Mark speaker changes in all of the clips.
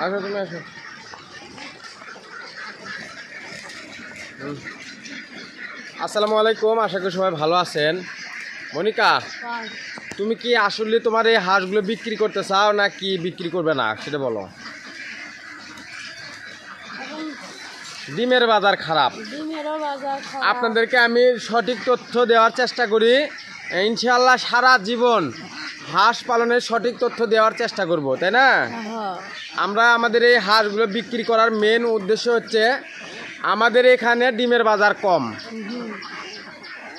Speaker 1: আসো তুমি আসো। আসসালামু আলাইকুম, আশা করি সবাই ভালো আছেন। মনিকা, তুমি কি আসলে তোমার এই হাঁসগুলো বিক্রি করতে চাও না কি বিক্রি করবে না সেটা বলো। ডিমের বাজার খারাপ, আপনাদেরকে আমি সঠিক তথ্য দেওয়ার চেষ্টা করি। ইনশাআল্লাহ সারা জীবন হাঁস পালনের সঠিক তথ্য দেওয়ার চেষ্টা করব, তাই না? আমরা আমাদের এই হাঁসগুলো বিক্রি করার মেন উদ্দেশ্য হচ্ছে আমাদের এখানে ডিমের বাজার কম।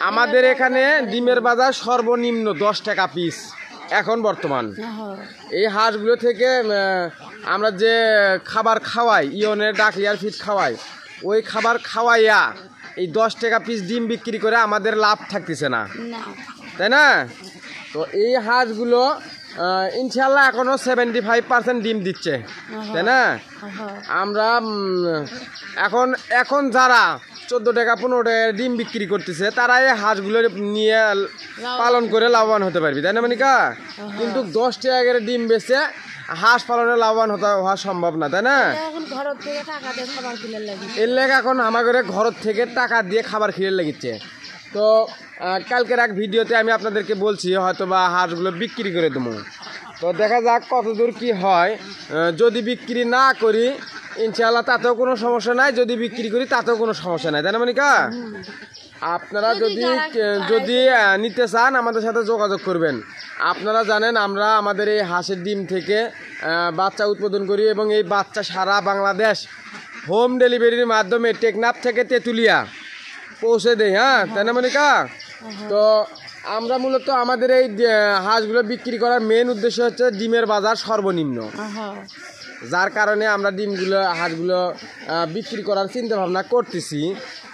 Speaker 1: আমাদের এখানে ডিমের বাজার সর্বনিম্ন 10 টাকা পিস এখন বর্তমান। এই হাঁসগুলো থেকে আমরা যে খাবার খাওয়াই, ইয়নের ডাকলিয়ার ফিড খাওয়াই, ওই খাবার খাওয়াইয়া এই 10 টাকা পিস ডিম বিক্রি করে আমাদের লাভ থাকতেছে না, তাই না? তো এই হাঁসগুলো ইনশাল্লাহ এখনও 75% ডিম দিচ্ছে, তাই না? আমরা এখন যারা 14 টাকা 15 টাকা ডিম বিক্রি করতেছে তারা এই হাঁসগুলো নিয়ে পালন করে লাভবান হতে পারবি, তাই না মনিকা? কিন্তু 10 টাকা করে ডিম বেচে হাঁস পালনে লাভবান হওয়া সম্ভব না, তাই না? এর লেগে এখন আমাদের ঘর থেকে টাকা দিয়ে খাবার খেয়ে লেগেছে। তো কালকের এক ভিডিওতে আমি আপনাদেরকে বলছি হয়তো বা হাঁসগুলো বিক্রি করে দেবো। তো দেখা যাক কতদূর কি হয়। যদি বিক্রি না করি ইনশাআল্লাহ তাতেও কোনো সমস্যা নাই, যদি বিক্রি করি তাতেও কোনো সমস্যা নাই, তাই না মনিকা? আপনারা যদি নিতে চান আমাদের সাথে যোগাযোগ করবেন। আপনারা জানেন আমরা আমাদের এই হাঁসের ডিম থেকে বাচ্চা উৎপাদন করি এবং এই বাচ্চা সারা বাংলাদেশ হোম ডেলিভারির মাধ্যমে টেকনাফ থেকে তেঁতুলিয়া পৌঁছে দেয়, হ্যাঁ তাই না মনিকা? তো আমরা মূলত আমাদের এই হাঁসগুলো বিক্রি করার মেন উদ্দেশ্য হচ্ছে ডিমের বাজার সর্বনিম্ন, যার কারণে আমরা হাঁসগুলো বিক্রি করার চিন্তা ভাবনা করতেছি।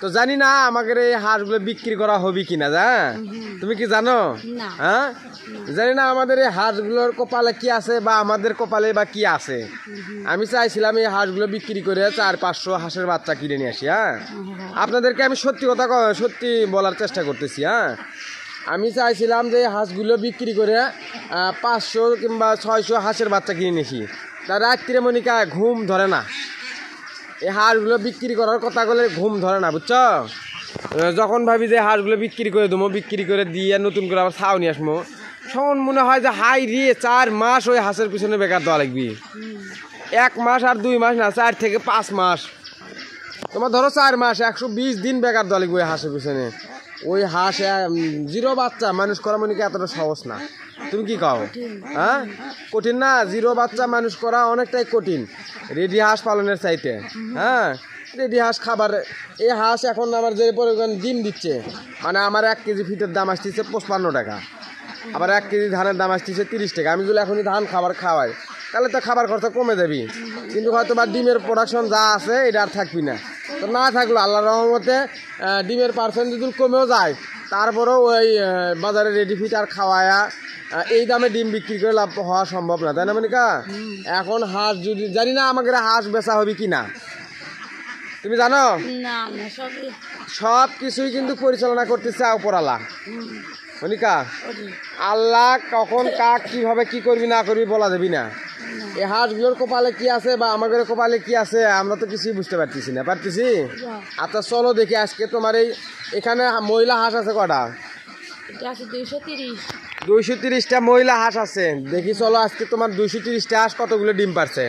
Speaker 1: তো জানি না আমাদের এই হাঁসগুলো বিক্রি করা হবে কিনা, তুমি কি জানো? হ্যাঁ, জানি না আমাদের এই হাঁসগুলোর কপালে কি আছে বা আমাদের কপালে বা কি আছে। আমি চাইছিলাম এই হাঁসগুলো বিক্রি করে 400-500 হাঁসের বাচ্চা কিনে নিয়ে আসি। হ্যাঁ, আপনাদেরকে আমি সত্যি বলার চেষ্টা করতেছি। হ্যাঁ, আমি চাইছিলাম যে হাঁসগুলো বিক্রি করে 500 কিংবা 600 হাঁসের বাচ্চা কিনে নিয়েছি। তা রাত্রিরে মনিকা ঘুম ধরে না, এই হাঁসগুলো বিক্রি করার কথা বলে ঘুম ধরে না, বুঝছো? যখন ভাবি যে হাঁসগুলো বিক্রি করে দেবো, বিক্রি করে দিয়ে নতুন করে আবার ছাও নিয়ে আসবো, তখন মনে হয় যে হাই রে 4 মাস ওই হাঁসের পিছনে বেকার দেওয়া লাগবি। 1 মাস আর 2 মাস না, 4 থেকে 5 মাস, তোমার ধরো 4 মাস 120 দিন বেকার দেওয়া লাগবে ওই হাঁসের পিছনে। ওই হাঁস 0 বাচ্চা মানুষ করা মনে কি এতটা সহজ না, তুমি কি কও? হ্যাঁ, কঠিন না? 0 বাচ্চা মানুষ করা অনেকটাই কঠিন রেডি হাঁস পালনের চাইতে। হ্যাঁ, রেডি হাঁস খাবার, এই হাঁস এখন আমার যে পরিমাণ ডিম দিচ্ছে, মানে আমার 1 কেজি ফিটের দাম আসতেছে 55 টাকা, আবার 1 কেজি ধানের দাম আসতেছে 30 টাকা। আমি যদি এখনই ধান খাবার খাওয়াই তাহলে তো খাবার খরচা কমে যাবি, কিন্তু হয়তো বা ডিমের প্রোডাকশন যা আছে এটা আর থাকবি না। তো না থাকলো আল্লাহর রহমতে ডিমের পার্সেন্ট যদি কমেও যায় তারপরেও ওই বাজারে রেডি ফিট আর খাওয়ায়া এই দামে ডিম বিক্রি করে লাভ হওয়া সম্ভব না, তাই না মনিকা? এখন হাঁস যদি জানি না আমাদের হাঁস বেচা হবে কি না, তুমি জানো? সব কিছুই কিন্তু পরিচালনা করতেছে উপরওয়ালা মনিকা। আল্লাহ কখন কাক কিভাবে কি করবি না করবি বলা যাবি না। এই হাঁসগুলোর কপালে কি আছে বা আমাদের কপালে কি আছে আমরা তো কিছুই বুঝতে পারতেছি না। আচ্ছা চলো দেখি আজকে তোমার এখানে মহিলা হাঁস আছে কটা? 230টা মহিলা হাঁস আছে। দেখি চলো আজকে তোমার 230টা হাঁস কতগুলো ডিম পারছে।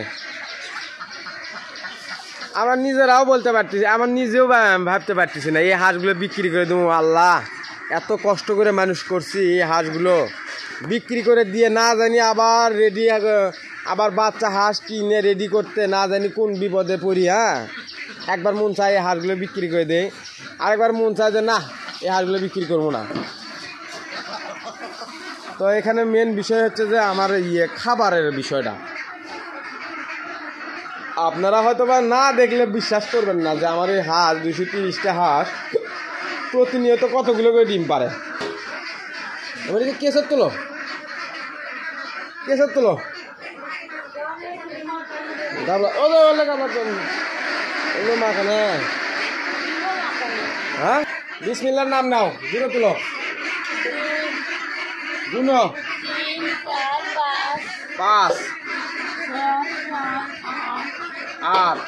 Speaker 1: আমরা নিজেরাও বলতে পারতেছি, আমার নিজেও ভাবতে পারতেছি না এই হাঁসগুলো বিক্রি করে দেবো। আল্লাহ, এত কষ্ট করে মানুষ করছি, এই হাঁসগুলো বিক্রি করে দিয়ে না জানি আবার বাচ্চা হাঁস কিনে রেডি করতে না জানি কোন বিপদে পড়ি। হ্যাঁ, একবার মন চায় এই হাঁসগুলো বিক্রি করে দেয়, আরেকবার মন চায় যে না এই হাঁসগুলো বিক্রি করবো না। তো এখানে মেন বিষয় হচ্ছে যে আমার খাবারের বিষয়টা। আপনারা হয়তো বা না দেখলে বিশ্বাস করবেন না যে আমার এই হাঁস 230টা হাঁস প্রতিনিয়ত কতগুলো করে ডিম পারে। কেসের তোলো হ্যাঁ, বিসমিল্লাহর নাম নাও, 0 তুলো, 5 8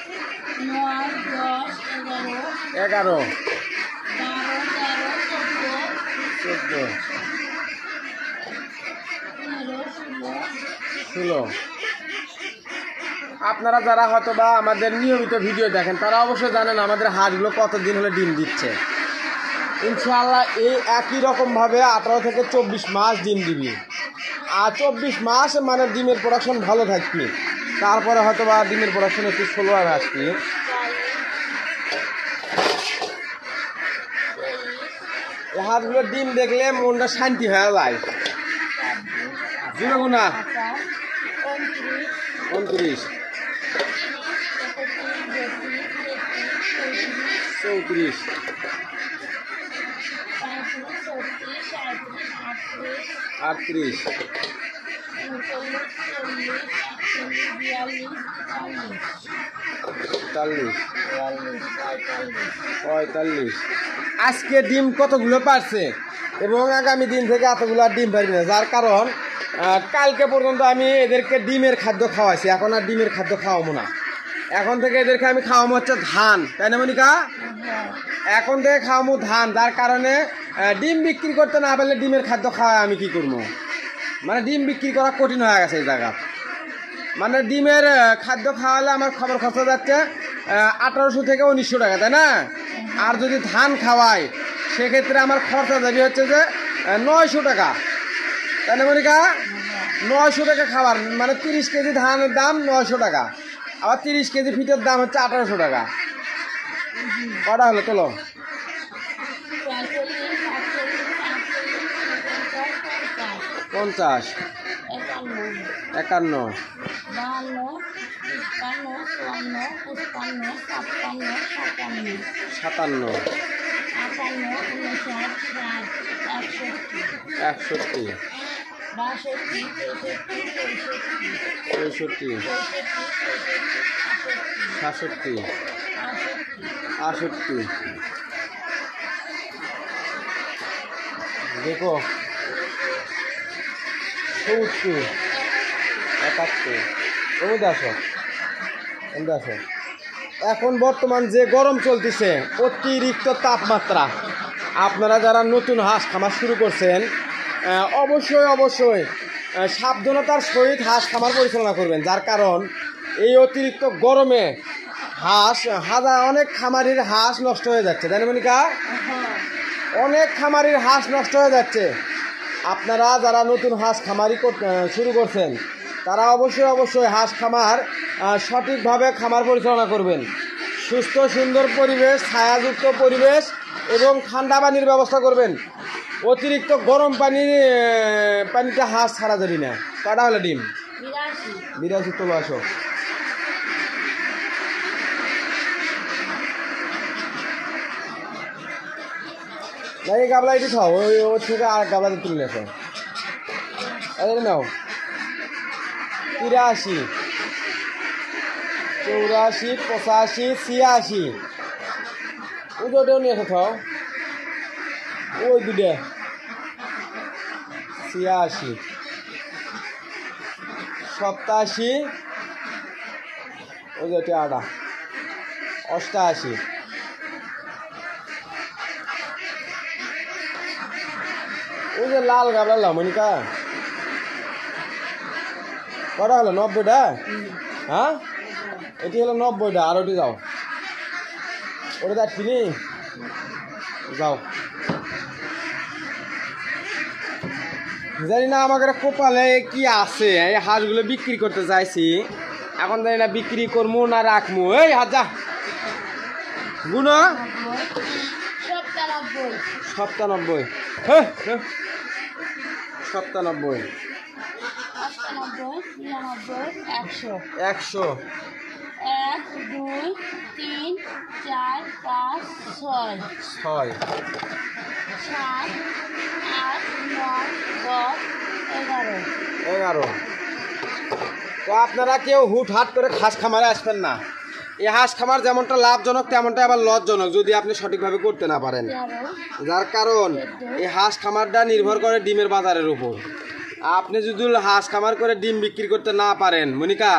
Speaker 2: 9 10
Speaker 1: 11
Speaker 2: 11 12 13 14
Speaker 1: 16 আপনারা যারা হয়তো বা আমাদের নিয়মিত ভিডিও দেখেন তারা অবশ্যই জানেন আমাদের হাঁসগুলো কতদিন হলে ডিম দিচ্ছে। ইনশাআল্লাহ এই একই রকমভাবে 18 থেকে 24 মাস ডিম দিবি। আর 24 মাস মানে ডিমের প্রোডাকশন ভালো থাকবি, তারপরে হয়তো বা ডিমের প্রোডাকশন একটু স্লো হবে আসবি। এই হাঁসগুলোর ডিম দেখলে মনটা শান্তি হয়ে যায়। গুনা 29 34 38 45 আজকে ডিম কতগুলো পারছে এবং আগামী দিন থেকে এতগুলো ডিম পারবে না, যার কারণ কালকে পর্যন্ত আমি এদেরকে ডিমের খাদ্য খাওয়াইছি। এখন আর ডিমের খাদ্য খাওয়াবো না, এখন থেকে এদেরকে আমি খাওয়াবো হচ্ছে ধান, তাই না মনিকা? এখন থেকে খাওয়াবো ধান, যার কারণে ডিম বিক্রি করতে না পারলে ডিমের খাদ্য খাওয়াই আমি কি করবো, মানে ডিম বিক্রি করা কঠিন হয়ে গেছে এই জায়গা। মানে ডিমের খাদ্য খাওয়ালে আমার খবর খরচা যাচ্ছে 1800 থেকে 1900 টাকা, তাই না? আর যদি ধান খাওয়াই সেক্ষেত্রে আমার খরচা যাবে হচ্ছে যে 900 টাকা, তাই না মনিকা? 900 টাকা খাবার, মানে 30 কেজি ধানের দাম 900 টাকা, আবার 30 কেজি ফিটের দাম হচ্ছে 1800 টাকা। কটা হলো তোলো? 50 51 57 61 62 63 68 দেখো 70 71 আসো। এখন বর্তমান যে গরম চলতেছে, অতিরিক্ত তাপমাত্রা, আপনারা যারা নতুন হাঁস খামার শুরু করছেন অবশ্যই সাবধানতার সহিত হাঁস খামার পরিচালনা করবেন, যার কারণ এই অতিরিক্ত গরমে অনেক খামারির হাঁস নষ্ট হয়ে যাচ্ছে, তাই না মনিকা? অনেক খামারির হাঁস নষ্ট হয়ে যাচ্ছে। আপনারা যারা নতুন হাঁস খামারি শুরু করছেন তারা অবশ্যই হাঁস খামার সঠিকভাবে খামার পরিচালনা করবেন। সুস্থ সুন্দর পরিবেশ, ছায়াযুক্ত পরিবেশ এবং ঠান্ডা পানির ব্যবস্থা করবেন। অতিরিক্ত গরম পানিতে হাঁস ছাড়া যাবি না। কটা হলো ডিম? 82 তোলো আসো। এই গাবলা এটি খাও, ওর থেকে আর গাবলাতে তুলে আসো। নাও 83 84 85 86 ওটাও নিয়ে এসো, খাও ওই দুটো 86 87 ওই যে 88 ওই যে লাল গাবলা মনিকা। কটা হলো? 90টা। হ্যাঁ, এটি হলো 90টা। আর ওটি যাও, ওটা যাচ্ছি নি, যাও। জানি না আমাকে কপালে কি আছে, এই হাঁসগুলো বিক্রি করতে চাইছি, এখন জানি না বিক্রি করবো না রাখবো। এই হাত যা গুনো 97 97 100
Speaker 2: 1 2 3 4 5 6
Speaker 1: 6
Speaker 2: 7 8 9 10 11।
Speaker 1: তো আপনারা কেউ হুটহাট করে হাঁস খামারে আসবেন না। এই হাঁস খামার যেমনটা লাভজনক তেমনটা আবার লসজনক যদি আপনি সঠিকভাবে করতে না পারেন, যার কারণ এই হাঁস খামারটা নির্ভর করে ডিমের বাজারের উপর। আপনি যদি হাঁস খামার করে ডিম বিক্রি করতে না পারেন মনিকা,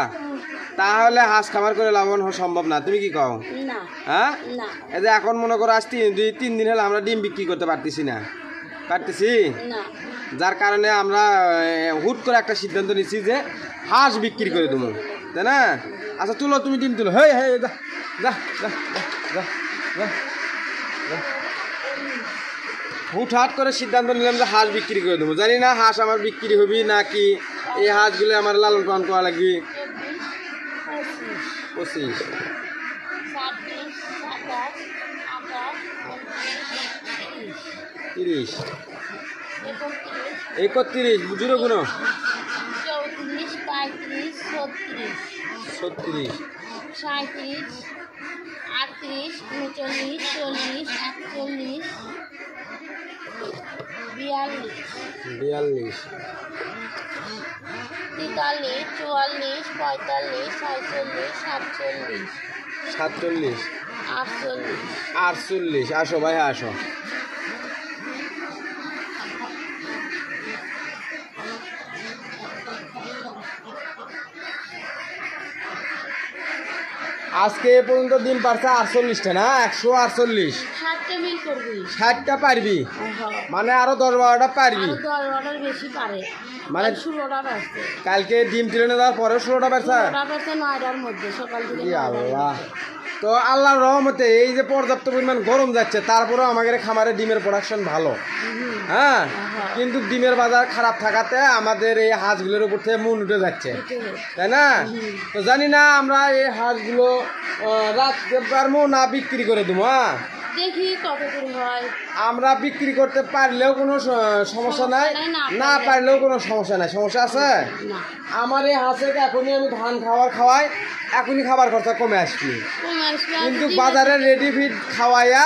Speaker 1: তাহলে হাঁস খামার করে লাভবান হওয়া সম্ভব না, তুমি কি কও?
Speaker 2: না
Speaker 1: হ্যাঁ,
Speaker 2: না
Speaker 1: এই যে এখন মনে করো আজ 3 দিন হলে আমরা ডিম বিক্রি করতে পারতেছি না, পারতেছি,
Speaker 2: না
Speaker 1: যার কারণে আমরা হুট করে একটা সিদ্ধান্ত নিচ্ছি যে হাঁস বিক্রি করে দেবো, তাই না? আচ্ছা তুলো, তুমি ডিম তুলো। হেই হেই, যা যা যা যা যা যা। হুটহাট করে সিদ্ধান্ত নিলাম যে হাঁস বিক্রি করে দেবো। জানি না হাঁস আমার বিক্রি হবি নাকি এই হাঁসগুলো আমার লালন পালন করা লাগবে। 25, 30, 31, বুঝলো কোনো
Speaker 2: 34, 35, 36,
Speaker 1: 36,
Speaker 2: 37, 38, 39, 40, 41, 42,
Speaker 1: 42,
Speaker 2: 43, 44, 45, 46, 47,
Speaker 1: 47,
Speaker 2: 48,
Speaker 1: 48। আসো ভাই, আসো। আজকে এ পর্যন্ত ডিম পারছে 48টা না, 148।
Speaker 2: 60টা মিল করবি।
Speaker 1: 60টা পারবি,
Speaker 2: হ্যাঁ।
Speaker 1: মানে আরো 10-12টা পারবি,
Speaker 2: আরো 10-12টার বেশি পারে,
Speaker 1: মানে
Speaker 2: 16টা আসছে।
Speaker 1: কালকে ডিম তুলে নিয়ে যাওয়ার পরে 16টা পারছে।
Speaker 2: 16টা পারছে 9টার মধ্যে, সকাল থেকে
Speaker 1: ই
Speaker 2: 9টার
Speaker 1: আল্লাহ।
Speaker 2: মধ্যে।
Speaker 1: তো আল্লাহর রহমতে এই যে পর্যাপ্ত পরিমাণ গরম যাচ্ছে, তারপরেও আমাদের খামারে ডিমের প্রোডাকশন ভালো, হ্যাঁ, কিন্তু ডিমের বাজার খারাপ থাকাতে আমাদের এই হাঁসগুলোর উপর থেকে মন উঠে যাচ্ছে, তাই না? তো জানি না আমরা এই হাঁসগুলো রাখতে পারবো না বিক্রি করে দেবো। হ্যাঁ,
Speaker 2: দেখি কত দূর হয়।
Speaker 1: আমরা বিক্রি করতে পারলেও কোনো সমস্যা নাই, না পারলেও কোনো সমস্যা নাই। সমস্যা আছে?
Speaker 2: না,
Speaker 1: আমার এই হাঁসের এখনই আমি ধান খাওয়াই, এখনই খাবার খরচা কমে আসবে,
Speaker 2: কমে আসবে।
Speaker 1: কিন্তু বাজারে রেডি ফিড খাওয়াইয়া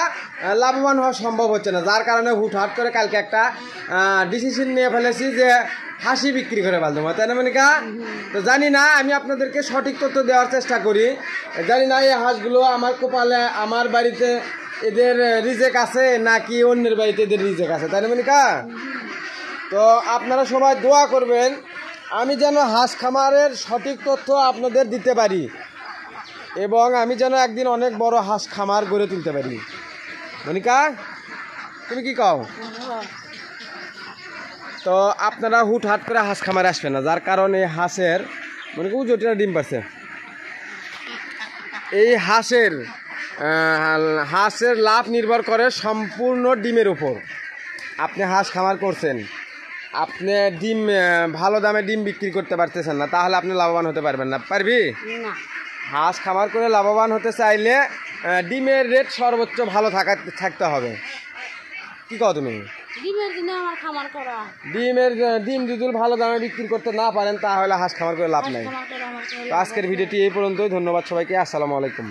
Speaker 1: লাভবান হওয়া সম্ভব হচ্ছে না, যার কারণে হুটহাট করে কালকে একটা ডিসিশন নিয়ে ফেলেছি যে হাসি বিক্রি করে ফেলতে হবে, তাই না মনিকা? তো জানি না, আমি আপনাদেরকে সঠিক তথ্য দেওয়ার চেষ্টা করি। জানি না এই হাঁসগুলো আমার কপালে, আমার বাড়িতে এদের রিজেক আছে নাকি অন্যের বাড়িতে এদের রিজেক আছে, তাই না মনিকা? তো আপনারা সবাই দোয়া করবেন আমি যেন হাঁস খামারের সঠিক তথ্য আপনাদের দিতে পারি এবং আমি যেন একদিন অনেক বড় হাঁস খামার গড়ে তুলতে পারি। মনিকা, তুমি কি কও? তো আপনারা হুটহাট করে হাঁস খামারে আসবে না, যার কারণে হাঁসের মনে করি জটিল ডিম পাচ্ছে। এই হাঁসের লাভ নির্ভর করে সম্পূর্ণ ডিমের উপর। আপনি হাঁস খামার করছেন, আপনি ডিম ভালো দামে ডিম বিক্রি করতে পারতেছেন না, তাহলে আপনি লাভবান হতে পারবেন না, পারবি?
Speaker 2: না।
Speaker 1: হাঁস খামার করে লাভবান হতে চাইলে ডিমের রেট সর্বোচ্চ ভালো থাকতে হবে। কি কও তুমি?
Speaker 2: ডিমের জন্য আমার খামার করা।
Speaker 1: ডিম যদি ভালো দামে বিক্রি করতে না পারেন তাহলে হাঁস খামার করে লাভ নাই।
Speaker 2: খামার করা আমার
Speaker 1: তো আজকের ভিডিওটি এই পর্যন্তই। ধন্যবাদ সবাইকে। আসসালামু আলাইকুম।